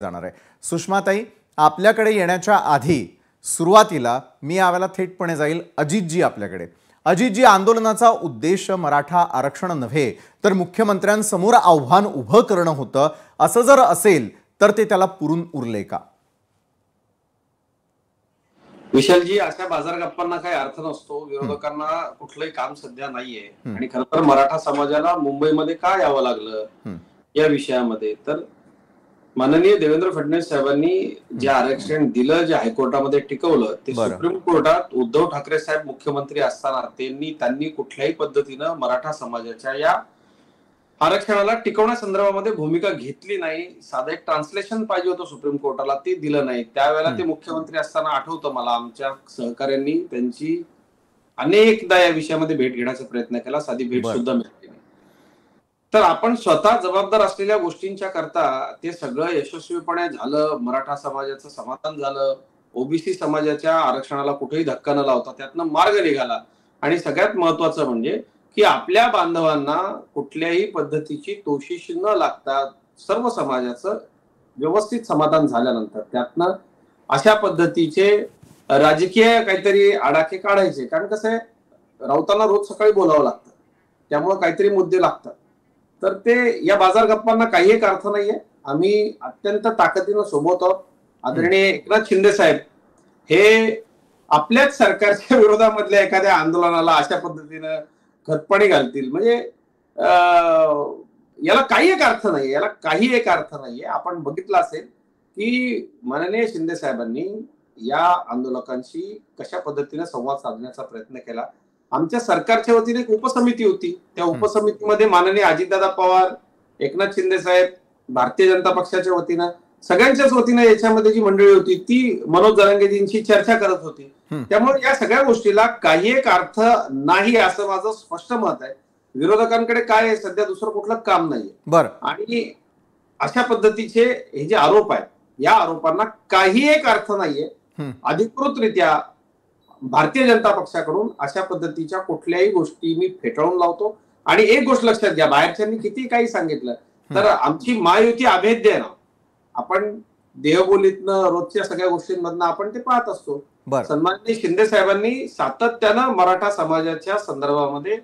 जाणार आहे। सुषमाताई, आपल्याकडे येण्याच्या आधी सुरुवातीला मी यावेळेला थेटपणे जाईल अजितजी आपल्याकडे। अजितजी, आंदोलनाचा उद्देश मराठा आरक्षण नव्हे तर मुख्यमंत्र्यांसमोर आव्हान उभं करणं होतं, असं जर असेल तर ते त्याला पुरून उरले का? विशालजी, अशा बाजार गप्पांना काही अर्थ नसतो। विरोधकांना कुठलंही काम सध्या नाहीये आणि खरं तर मराठा समाजाला मुंबईमध्ये का यावं लागलं या विषयामध्ये तर माननीय देवेंद्र फडणवीस साहेबांनी जे आरक्षण दिलं, जे हायकोर्टामध्ये टिकवलं, ते सुप्रीम कोर्टात उद्धव ठाकरे साहेब मुख्यमंत्री असताना त्यांनी कुठल्याही पद्धतीनं मराठा समाजाच्या या आरक्षणाला टिकवण्यासंदर्भामध्ये भूमिका घेतली नाही। साधं एक ट्रान्सलेशन पाहिजे होतं सुप्रीम कोर्टाला, ते दिलं नाही। त्यावेळेला ते मुख्यमंत्री असताना आठवतं मला, आमच्या सहकाऱ्यांनी त्यांची अनेकदा या विषयामध्ये भेट घेण्याचा प्रयत्न केला, साधी भेट सुद्धा मिळाली नाही। तर आपण स्वतः जबाबदार असलेल्या गोष्टींच्या करता ते सगळं यशस्वीपणे झालं, मराठा समाजाचं समाधान झालं, ओबीसी समाजाच्या आरक्षणाला कुठेही धक्का न लावता त्यातनं मार्ग निघाला आणि सगळ्यात महत्त्वाचं म्हणजे की आपल्या बांधवांना कुठल्याही पद्धतीची तोशिष न लागता सर्व समाजाचं व्यवस्थित समाधान झाल्यानंतर त्यातनं अशा पद्धतीचे राजकीय काहीतरी आडाखे काढायचे। कारण कसं आहे, राऊतांना रोज सकाळी बोलावं लागतं, त्यामुळे काहीतरी मुद्दे लागतात। तर ते या बाजार गप्पांना काही एक अर्थ नाहीये। आम्ही अत्यंत ताकदीनं सोबत आहोत। आदरणीय एकनाथ शिंदे साहेब हे आपल्याच सरकारच्या विरोधामधल्या एखाद्या आंदोलनाला अशा पद्धतीनं खतपाणी घालतील म्हणजे याला काही एक अर्थ नाहीये, याला काही एक अर्थ नाहीये। आपण बघितलं असेल की माननीय शिंदे साहेबांनी या आंदोलकांशी कशा पद्धतीने संवाद साधण्याचा प्रयत्न केला। आमच्या सरकारच्या वतीने एक उपसमिती होती, त्या उपसमितीमध्ये माननीय अजितदादा पवार, एकनाथ शिंदे साहेब, भारतीय जनता पक्षाच्या वतीनं सगळ्यांच्याच वतीनं याच्यामध्ये जी मंडळी होती ती मनोज जरांगेजींशी चर्चा करत होती। त्यामुळे या सगळ्या गोष्टीला काही एक अर्थ नाही असं माझं स्पष्ट मत आहे। विरोधकांकडे काय आहे, सध्या दुसरं कुठलं काम नाहीये आणि अशा पद्धतीचे हे जे आरोप आहेत, या आरोपांना काही एक अर्थ नाहीये। अधिकृतरित्या भारतीय जनता पक्षाकडून अशा पद्धतीच्या कुठल्याही गोष्टी मी फेटाळून लावतो। आणि एक गोष्ट लक्षात घ्या, बाहेरच्यांनी किती काही सांगितलं तर आमची महायुती अभेद्य आहे ना। आपण देहबोलीतनं रोजच्या सगळ्या गोष्टींमधनं आपण ते पाहत असतो। सन्माननीय शिंदे साहेबांनी सातत्यानं मराठा समाजाच्या संदर्भामध्ये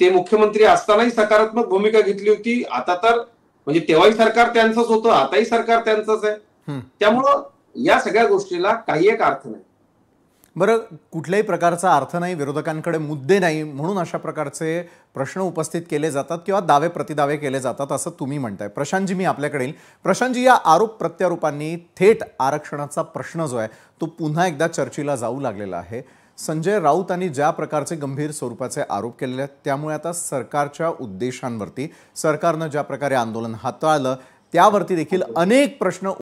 ते मुख्यमंत्री असतानाही सकारात्मक भूमिका घेतली होती। आता तर म्हणजे तेव्हाही सरकार त्यांचंच होतं, आताही सरकार त्यांचंच आहे। त्यामुळं या सगळ्या गोष्टीला काही एक अर्थ नाही। बरं, कुठल्याही प्रकारचा अर्थ नाही, विरोधकांकडे मुद्दे नाही म्हणून अशा प्रकारचे प्रश्न उपस्थित केले जातात किंवा दावे प्रतिदावे केले जातात असं तुम्ही म्हणताय। प्रशांतजी, मी आपल्याकडे येईल। प्रशांतजी, या आरोप प्रत्यारोपांनी थेट आरक्षणाचा प्रश्न जो आहे तो पुन्हा एकदा चर्चेला जाऊ लागलेला आहे। संजय राऊत यांनी ज्या प्रकारचे गंभीर स्वरूपाचे आरोप केलेले आहेत त्यामुळे आता सरकारच्या उद्देशांवरती, सरकारनं ज्या प्रकारे आंदोलन हाताळलं त्यावरती देखील अनेक प्रश्न